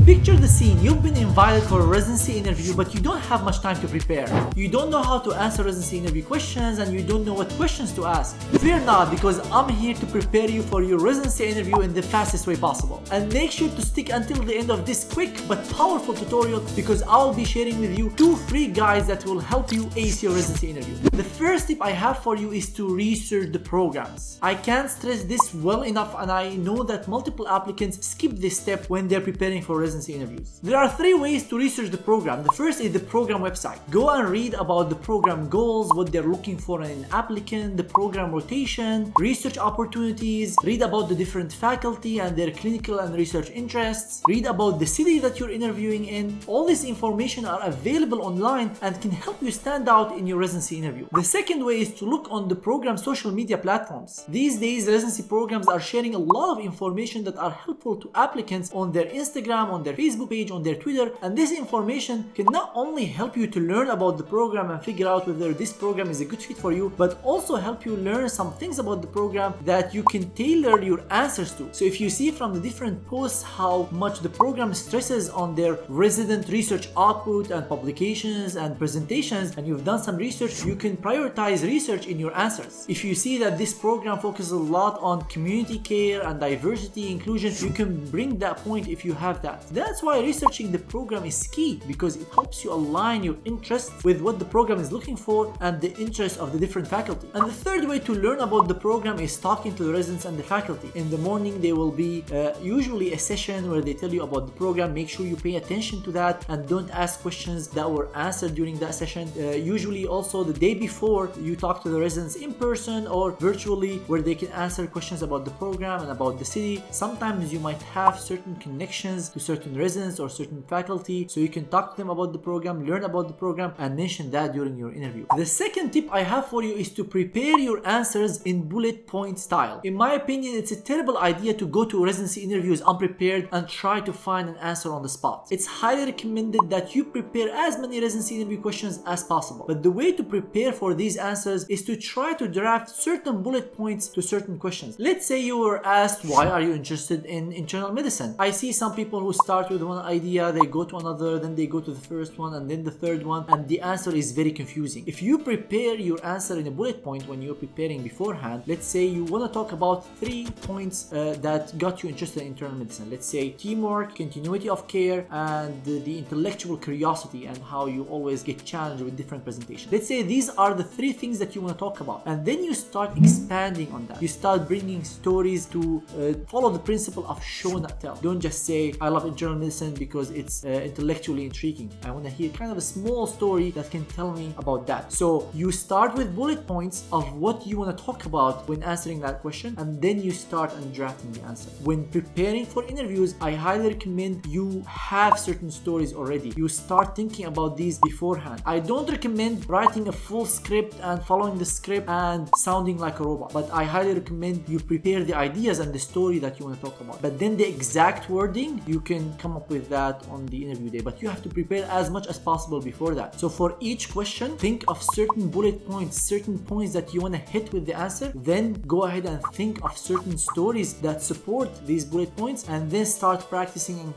Picture the scene. You've been invited for a residency interview, but you don't have much time to prepare. You don't know how to answer residency interview questions, and you don't know what questions to ask. Fear not, because I'm here to prepare you for your residency interview in the fastest way possible. And make sure to stick until the end of this quick but powerful tutorial, because I'll be sharing with you 2 free guides that will help you ace your residency interview. The first tip I have for you is to research the programs. I can't stress this well enough, and I know that multiple applicants skip this step when they're preparing for residency interviews. There are 3 ways to research the program. The first is the program website. Go and read about the program goals, what they're looking for in an applicant, the program rotation, research opportunities, read about the different faculty and their clinical and research interests, read about the city that you're interviewing in. All this information are available online and can help you stand out in your residency interview. The second way is to look on the program social media platforms. These days, residency programs are sharing a lot of information that are helpful to applicants on their Instagram, on their Facebook page, on their Twitter, and this information can not only help you to learn about the program and figure out whether this program is a good fit for you, but also help you learn some things about the program that you can tailor your answers to. So if you see from the different posts how much the program stresses on their resident research output and publications and presentations, and you've done some research, you can prioritize research in your answers. If you see that this program focuses a lot on community care and diversity inclusion, you can bring that point if you have that. That's why researching the program is key, because it helps you align your interests with what the program is looking for and the interests of the different faculty. And the third way to learn about the program is talking to the residents and the faculty. In the morning there will be usually a session where they tell you about the program. Make sure you pay attention to that and don't ask questions that were answered during that session. Usually also the day before, you talk to the residents in person or virtually, where they can answer questions about the program and about the city. Sometimes you might have certain connections to certain residents or certain faculty, so you can talk to them about the program, learn about the program, and mention that during your interview. The second tip I have for you is to prepare your answers in bullet point style. In my opinion, it's a terrible idea to go to residency interviews unprepared and try to find an answer on the spot. It's highly recommended that you prepare as many residency interview questions as possible. But the way to prepare for these answers is to try to draft certain bullet points to certain questions. Let's say you were asked, why are you interested in internal medicine? I see some people who start with one idea, they go to another, then they go to the first one, and then the third one, and the answer is very confusing. If you prepare your answer in a bullet point when you're preparing beforehand, let's say you want to talk about 3 points that got you interested in internal medicine. Let's say teamwork, continuity of care, and the intellectual curiosity, and how you always get challenged with different presentations. Let's say these are the 3 things that you want to talk about, and then you start expanding on that. You start bringing stories to follow the principle of show not tell. Don't just say I love internal medicine because it's intellectually intriguing. I want to hear kind of a small story that can tell me about that. So you start with bullet points of what you want to talk about when answering that question, and then you start and drafting the answer. When preparing for interviews, I highly recommend you have certain stories already. You start thinking about these beforehand. I don't recommend writing a full script and following the script and sounding like a robot, but I highly recommend you prepare the ideas and the story that you want to talk about. But then the exact wording, you can come up with that on the interview day, but you have to prepare as much as possible before that. So for each question, think of certain bullet points, certain points that you want to hit with the answer, then go ahead and think of certain stories that support these bullet points, and then start practicing,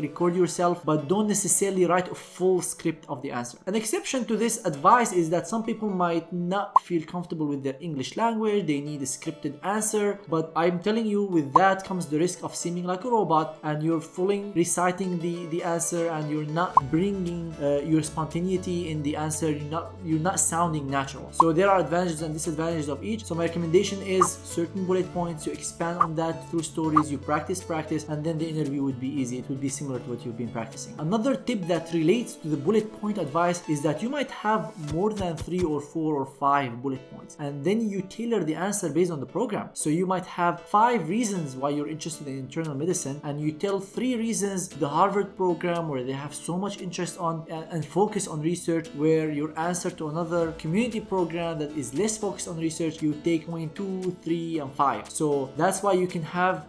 record yourself, but don't necessarily write a full script of the answer. An exception to this advice is that some people might not feel comfortable with their English language, they need a scripted answer, but I'm telling you, with that comes the risk of seeming like a robot, and you're fully reciting the answer, and you're not bringing your spontaneity in the answer, you're not sounding natural. So there are advantages and disadvantages of each. So my recommendation is certain bullet points, you expand on that through stories, you practice, and then the interview would be easy. It would be similar to what you've been practicing. Another tip that relates to the bullet point advice is that you might have more than 3 or 4 or 5 bullet points, and then you tailor the answer based on the program. So you might have 5 reasons why you're interested in internal medicine, and you tell 3 reasons to the Harvard program where they have so much interest on and focus on research, where your answer to another community program that is less focused on research, you take 1, 2, 3, and 5. So that's why you can have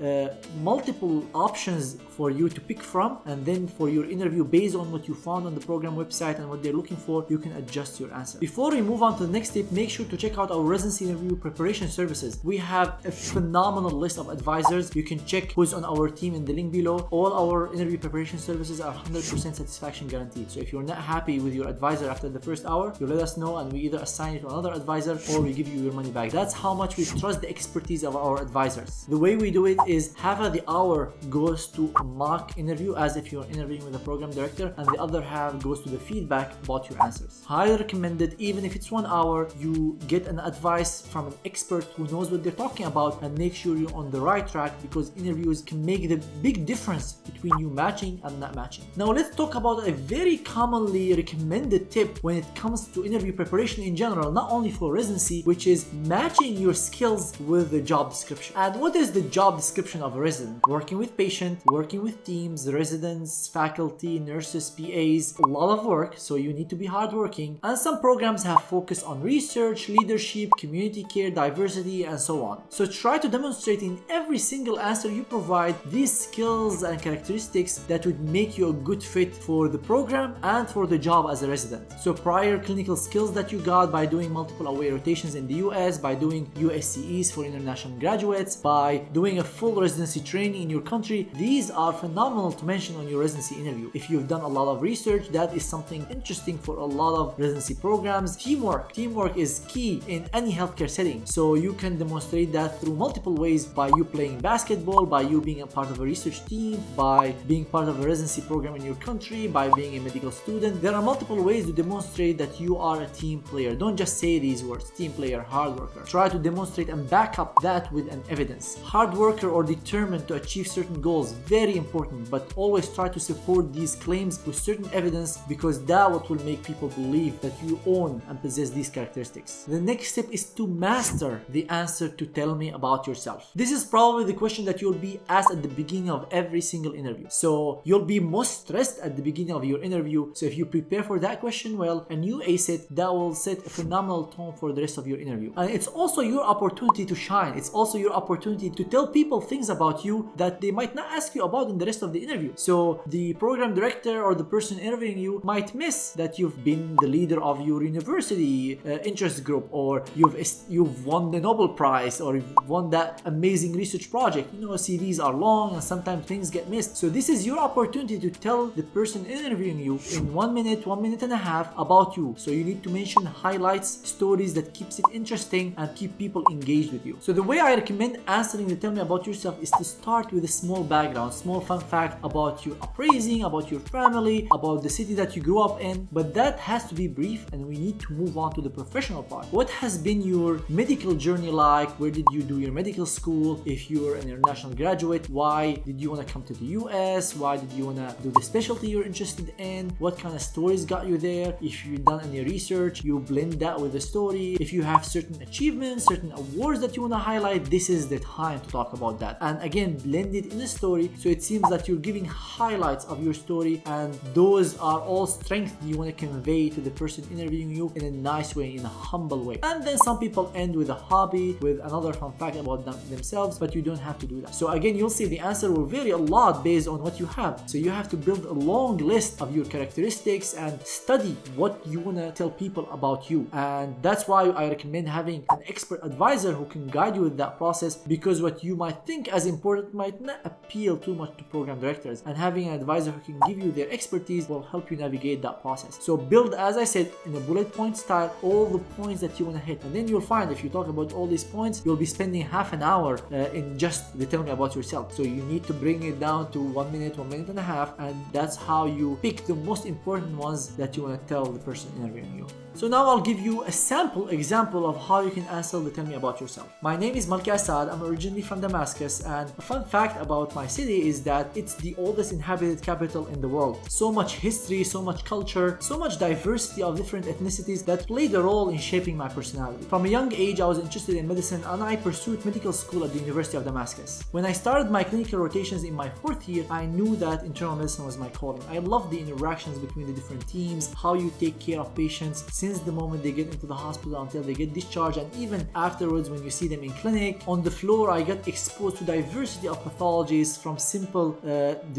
multiple options for you to pick from, and then for your interview, based on what you found on the program website and what they're looking for, you can adjust your answer. Before we move on to the next tip, make sure to check out our residency interview preparation services. We have a phenomenal list of advisors. You can check who's on our team in the link below. All our interview preparation services are 100% satisfaction guaranteed. So if you're not happy with your advisor after the first hour, you let us know and we either assign you to another advisor or we give you your money back. That's how much we trust the expertise of our advisors. The way we do it is half of the hour goes to a mock interview as if you're interviewing with a program director, and the other half goes to the feedback about your answers. Highly recommended. Even if it's 1 hour, you get an advice from an expert who knows what they're talking about, and make sure you're on the right track, because interviews can make the big difference between you matching and not matching. Now let's talk about a very commonly recommended tip when it comes to interview preparation in general, not only for residency, which is matching your skills with the job description. And what is the job description of a resident? Working with patients, working with teams, residents, faculty, nurses, PAs, a lot of work, so you need to be hardworking. And some programs have focus on research, leadership, community care, diversity, and so on. So try to demonstrate in every single answer you provide these skills and characteristics that would make you a good fit for the program and for the job as a resident. So prior clinical skills that you got by doing multiple away rotations in the US, by doing USCEs for international graduates, by doing a full residency training in your country, these are phenomenal to mention on your residency interview. If you've done a lot of research, that is something interesting for a lot of residency programs. Teamwork is key in any healthcare setting, so you can demonstrate that through multiple ways: by you playing basketball, by you being a part of a research team, by being part of a residency program in your country, by being a medical student. There are multiple ways to demonstrate that you are a team player. Don't just say these words: team player, hard worker. Try to demonstrate and back up that with an evidence. Hard worker or determined to achieve certain goals, very important, but always try to support these claims with certain evidence, because that what will make people believe that you own and possess these characteristics. The next step is to master the answer to tell me about yourself. This is probably the question that you'll be asked at the beginning of every single interview. So you'll be most stressed at the beginning of your interview. So if you prepare for that question well and you ace it, that will set a phenomenal tone for the rest of your interview. And it's also your opportunity to shine. It's also your opportunity to tell people things about you that they might not ask you about in the rest of the interview. So the program director or the person interviewing you might miss that you've been the leader of your university interest group, or you've won the Nobel Prize, or you've won that amazing research project. You know, CVs are long and sometimes things get missed. So this is your opportunity to tell the person interviewing you in 1 minute, 1 minute and a half about you. So you need to mention highlights, stories that keeps it interesting and keep people engaged with you. So the way I recommend answering the tell me about yourself is to start with a small background, small fun fact about your upbringing, about your family, about the city that you grew up in. But that has to be brief, and we need to move on to the professional part. What has been your medical journey like? Where did you do your medical school? If you're an international graduate, why did you want to come to the US? Why did you want to do the specialty you're interested in? What kind of stories got you there? If you've done any research, you blend that with the story. If you have certain achievements, certain awards that you want to highlight, this is the time to talk about that. And again, blend it in the story so it seems that you're giving highlights of your story, and those are all strengths you want to convey to the person interviewing you in a nice way, in a humble way. And then some people end with a hobby, with another fun fact about themselves, but you don't have to do that. So again, you'll see the answer will vary a lot based on what you have. So you have to build a long list of your characteristics and study what you want to tell people about you. And that's why I recommend having an expert advisor who can guide you with that process, because what you might think as important might not appeal too much to program directors, and having an advisor who can give you their expertise will help you navigate that process. So build, as I said, in a bullet point style, all the points that you want to hit, and then you'll find if you talk about all these points, you'll be spending half an hour in just the tell me about yourself. So you need to bring it down to 1 minute, 1 minute and a half, and that's how you pick the most important ones that you want to tell the person interviewing you. So now I'll give you a sample example of how you can answer the tell me about yourself. My name is Malki Assad. I'm originally from Damascus, and a fun fact about my city is that it's the oldest inhabited capital in the world. So much history, so much culture, so much diversity of different ethnicities that played a role in shaping my personality. From a young age, I was interested in medicine, and I pursued medical school at the University of Damascus. When I started my clinical rotations in my 4th year, I knew that internal medicine was my calling. I loved the interactions between the different teams, how you take care of patients. since the moment they get into the hospital until they get discharged, and even afterwards when you see them in clinic. On the floor, I got exposed to diversity of pathologies, from simple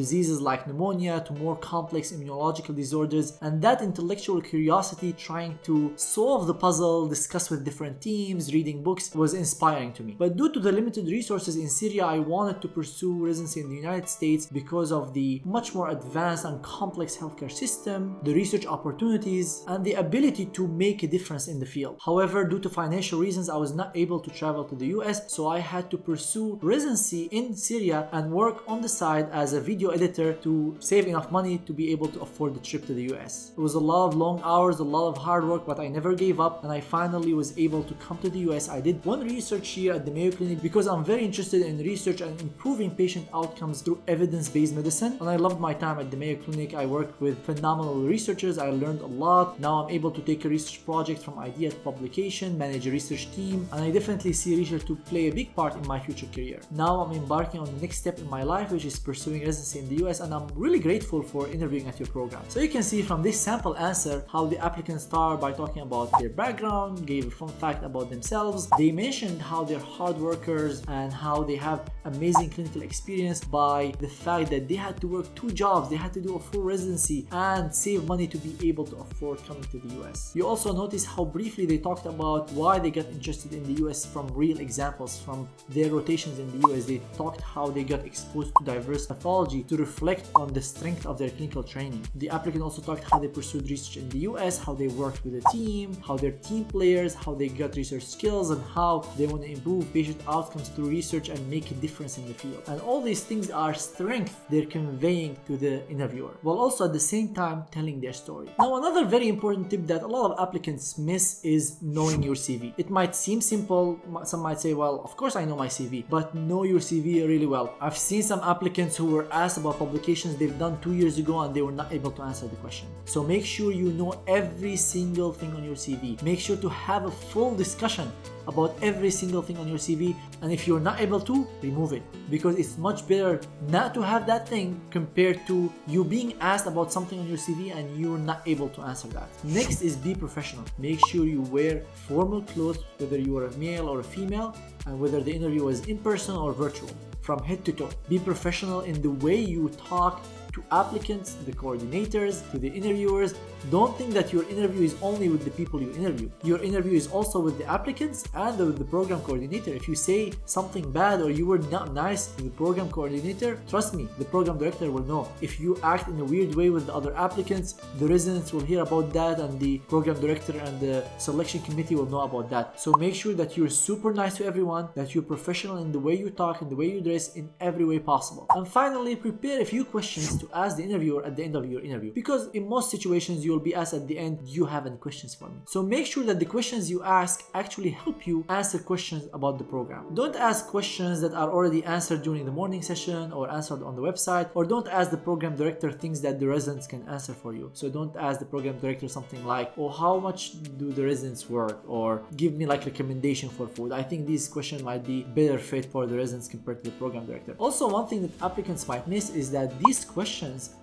diseases like pneumonia to more complex immunological disorders, and that intellectual curiosity trying to solve the puzzle, discuss with different teams, reading books was inspiring to me. But due to the limited resources in Syria, I wanted to pursue residency in the United States because of the much more advanced and complex healthcare system, the research opportunities, and the ability to make a difference in the field. However, due to financial reasons, I was not able to travel to the US, so I had to pursue residency in Syria and work on the side as a video editor to save enough money to be able to afford the trip to the US. It was a lot of long hours, a lot of hard work, but I never gave up, and I finally was able to come to the US. I did one research year at the Mayo Clinic because I'm very interested in research and improving patient outcomes through evidence-based medicine, and I loved my time at the Mayo Clinic. I worked with phenomenal researchers. I learned a lot. Now I'm able to take a research project from idea to publication, manage a research team, and I definitely see research to play a big part in my future career. Now I'm embarking on the next step in my life, which is pursuing residency in the US, and I'm really grateful for interviewing at your program. So you can see from this sample answer how the applicants start by talking about their background, gave a fun fact about themselves. They mentioned how they're hard workers and how they have amazing clinical experience by the fact that they had to work 2 jobs, they had to do a full residency and save money to be able to afford coming to the US. You also notice how briefly they talked about why they got interested in the US from real examples from their rotations in the US. They talked how they got exposed to diverse pathology to reflect on the strength of their clinical training. The applicant also talked how they pursued research in the US, how they worked with a team, how they're team players, how they got research skills, and how they want to improve patient outcomes through research and make a difference in the field. And all these things are strength they're conveying to the interviewer, while also at the same time telling their story. Now, another very important tip that a lot of applicants miss is knowing your CV. It might seem simple. Some might say, well, of course I know my CV, but know your CV really well. I've seen some applicants who were asked about publications they've done 2 years ago and they were not able to answer the question. So make sure you know every single thing on your CV. Make sure to have a full discussion about every single thing on your CV, and if you're not able to, remove it, because it's much better not to have that thing compared to you being asked about something on your CV and you're not able to answer that. Next is be professional. Make sure you wear formal clothes, whether you are a male or a female, and whether the interview was in person or virtual, from head to toe. Be professional in the way you talk to applicants, the coordinators, to the interviewers. Don't think that your interview is only with the people you interview. Your interview is also with the applicants and with the program coordinator. If you say something bad or you were not nice to the program coordinator, trust me, the program director will know. If you act in a weird way with the other applicants, the residents will hear about that, and the program director and the selection committee will know about that. So make sure that you're super nice to everyone, that you're professional in the way you talk, in the way you dress, in every way possible. And finally, prepare a few questions to ask the interviewer at the end of your interview, because in most situations you'll be asked at the end, do you have any questions for me? So make sure that the questions you ask actually help you answer questions about the program. Don't ask questions that are already answered during the morning session or answered on the website, or don't ask the program director things that the residents can answer for you. So don't ask the program director something like, oh, how much do the residents work, or give me like recommendation for food. I think these questions might be better fit for the residents compared to the program director. Also, one thing that applicants might miss is that these questions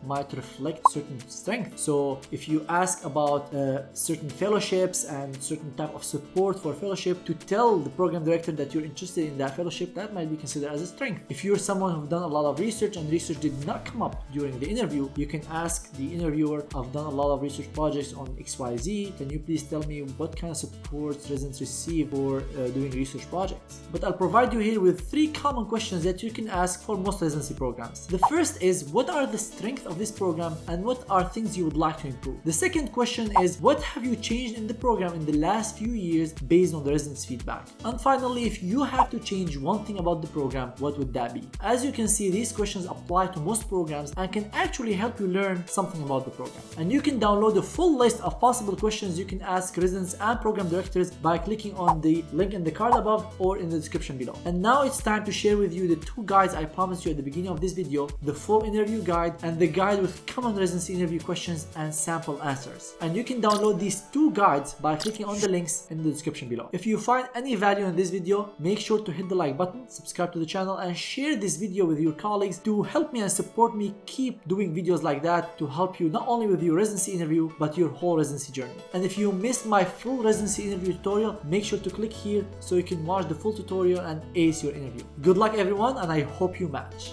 might reflect certain strength. So if you ask about certain fellowships and certain type of support for fellowship, to tell the program director that you're interested in that fellowship, that might be considered as a strength. If you're someone who's done a lot of research and research did not come up during the interview, you can ask the interviewer, I've done a lot of research projects on XYZ, can you please tell me what kind of support residents receive for doing research projects? But I'll provide you here with 3 common questions that you can ask for most residency programs. The first is, what are the strengths of this program and what are things you would like to improve? The second question is, what have you changed in the program in the last few years based on the residents' feedback? And finally, if you have to change one thing about the program, what would that be? As you can see, these questions apply to most programs and can actually help you learn something about the program. And you can download a full list of possible questions you can ask residents and program directors by clicking on the link in the card above or in the description below. And now it's time to share with you the 2 guides I promised you at the beginning of this video, the full interview guide guide and the guide with common residency interview questions and sample answers. And you can download these 2 guides by clicking on the links in the description below. If you find any value in this video, make sure to hit the like button, subscribe to the channel, and share this video with your colleagues to help me and support me keep doing videos like that to help you not only with your residency interview but your whole residency journey. And if you missed my full residency interview tutorial, make sure to click here so you can watch the full tutorial and ace your interview. Good luck everyone, and I hope you match.